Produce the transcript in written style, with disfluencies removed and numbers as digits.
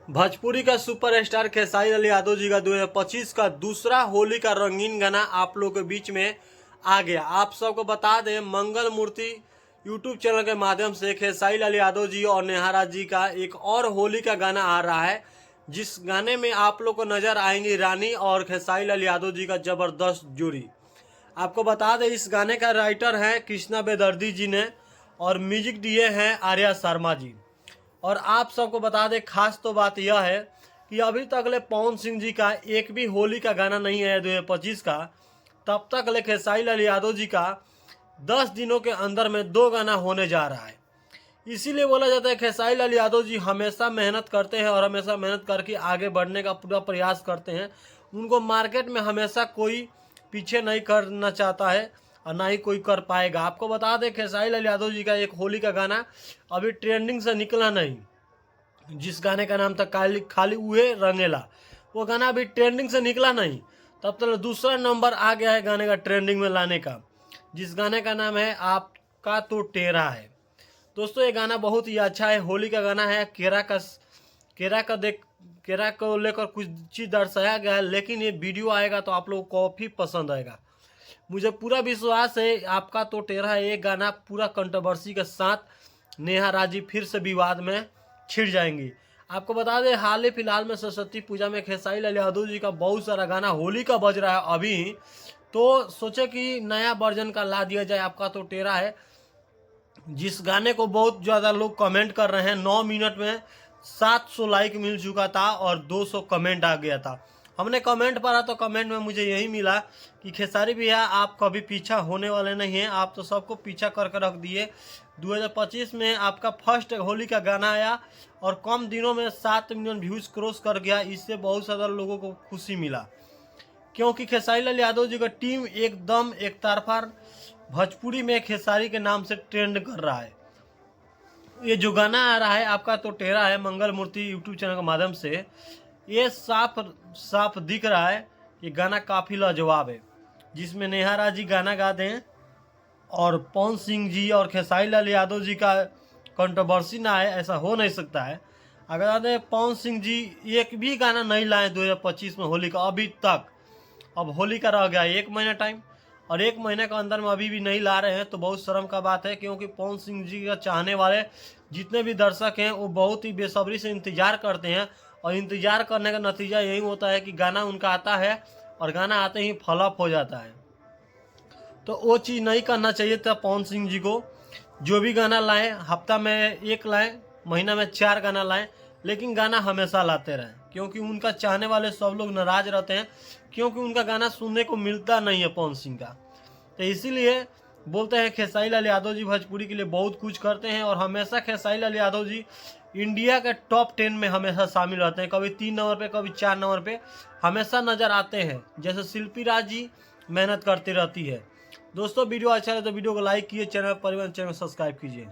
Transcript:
भोजपुरी का सुपरस्टार खेसारी लाल यादव जी का 2025 का दूसरा होली का रंगीन गाना आप लोगों के बीच में आ गया। आप सबको बता दें, मंगल मूर्ति यूट्यूब चैनल के माध्यम से खेसारी लाल यादव जी और नेहा राज जी का एक और होली का गाना आ रहा है, जिस गाने में आप लोग को नजर आएंगी रानी और खेसारी लाल यादव जी का जबरदस्त जोड़ी। आपको बता दें, इस गाने का राइटर है कृष्णा बेदर्दी जी ने और म्यूजिक दिए हैं आर्या शर्मा जी। और आप सबको बता दें, खास तो बात यह है कि अभी तक ले पवन सिंह जी का एक भी होली का गाना नहीं है 2025 का। तब तक ले खेसारी लाल यादव जी का 10 दिनों के अंदर में 2 गाना होने जा रहा है। इसीलिए बोला जाता है खेसारी लाल यादव जी हमेशा मेहनत करते हैं और हमेशा मेहनत करके आगे बढ़ने का पूरा प्रयास करते हैं। उनको मार्केट में हमेशा कोई पीछे नहीं करना चाहता है और ना ही कोई कर पाएगा। आपको बता दें, खेसारी लाल यादव जी का एक होली का गाना अभी ट्रेंडिंग से निकला नहीं, जिस गाने का नाम था खाली उहे रंगेला। वो गाना अभी ट्रेंडिंग से निकला नहीं, तब तक दूसरा नंबर आ गया है गाने का ट्रेंडिंग में लाने का, जिस गाने का नाम है आपका तो टेरा है। दोस्तों, ये गाना बहुत ही अच्छा है, होली का गाना है। केरा को लेकर कुछ चीज़ दर्शाया गया है, लेकिन ये वीडियो आएगा तो आप लोगों को काफ़ी पसंद आएगा। मुझे पूरा विश्वास है आपका तो टेरा है ये गाना पूरा कंट्रोवर्सी के साथ नेहा राजी फिर से विवाद में छिड़ जाएंगी। आपको बता दें, हाल ही फिलहाल में सरस्वती पूजा में खेसारी लाल यादव जी का बहुत सारा गाना होली का बज रहा है अभी, तो सोचे कि नया वर्जन का ला दिया जाए। आपका तो टेरा है, जिस गाने को बहुत ज़्यादा लोग कमेंट कर रहे हैं। 9 मिनट में 700 लाइक मिल चुका था और 200 कमेंट आ गया था। हमने कमेंट पढ़ा तो कमेंट में मुझे यही मिला कि खेसारी भैया, आप कभी पीछा होने वाले नहीं हैं, आप तो सबको पीछा करके रख दिए। 2025 में आपका फर्स्ट होली का गाना आया और कम दिनों में 7 मिलियन व्यूज़ क्रॉस कर गया। इससे बहुत सारे लोगों को खुशी मिला, क्योंकि खेसारी लाल यादव जी का टीम एकदम एक तरफा भोजपुरी में खेसारी के नाम से ट्रेंड कर रहा है। ये जो गाना आ रहा है आपका तो टेरा है, मंगल मूर्ति यूट्यूब चैनल के माध्यम से, ये साफ साफ दिख रहा है कि गाना काफ़ी लाजवाब है, जिसमें नेहा राज जी गाना गाते हैं और पवन सिंह जी और खेसारी लाल यादव जी का कंट्रोवर्सी ना है, ऐसा हो नहीं सकता है। अगर आते पवन सिंह जी एक भी गाना नहीं लाए 2025 में होली का अभी तक, अब होली का रह गया 1 महीना टाइम और 1 महीने के अंदर में अभी भी नहीं ला रहे हैं, तो बहुत शर्म का बात है। क्योंकि पवन सिंह जी का चाहने वाले जितने भी दर्शक हैं वो बहुत ही बेसब्री से इंतज़ार करते हैं और इंतज़ार करने का नतीजा यही होता है कि गाना उनका आता है और गाना आते ही फ्लॉप हो जाता है। तो वो चीज़ नहीं करना चाहिए था पवन सिंह जी को। जो भी गाना लाएं, हफ्ता में 1 लाएं, महीना में 4 गाना लाएं, लेकिन गाना हमेशा लाते रहें, क्योंकि उनका चाहने वाले सब लोग नाराज़ रहते हैं, क्योंकि उनका गाना सुनने को मिलता नहीं है पवन सिंह का। तो इसीलिए बोलते हैं खेसारी लाल यादव जी भोजपुरी के लिए बहुत कुछ करते हैं और हमेशा खेसारी लाल यादव जी इंडिया के टॉप 10 में हमेशा शामिल रहते हैं। कभी 3 नंबर पे, कभी 4 नंबर पे हमेशा नज़र आते हैं। जैसे शिल्पी राज जी मेहनत करती रहती है। दोस्तों, वीडियो अच्छा लगे तो वीडियो को लाइक कीजिए, चैनल परिवार चैनल सब्सक्राइब कीजिए।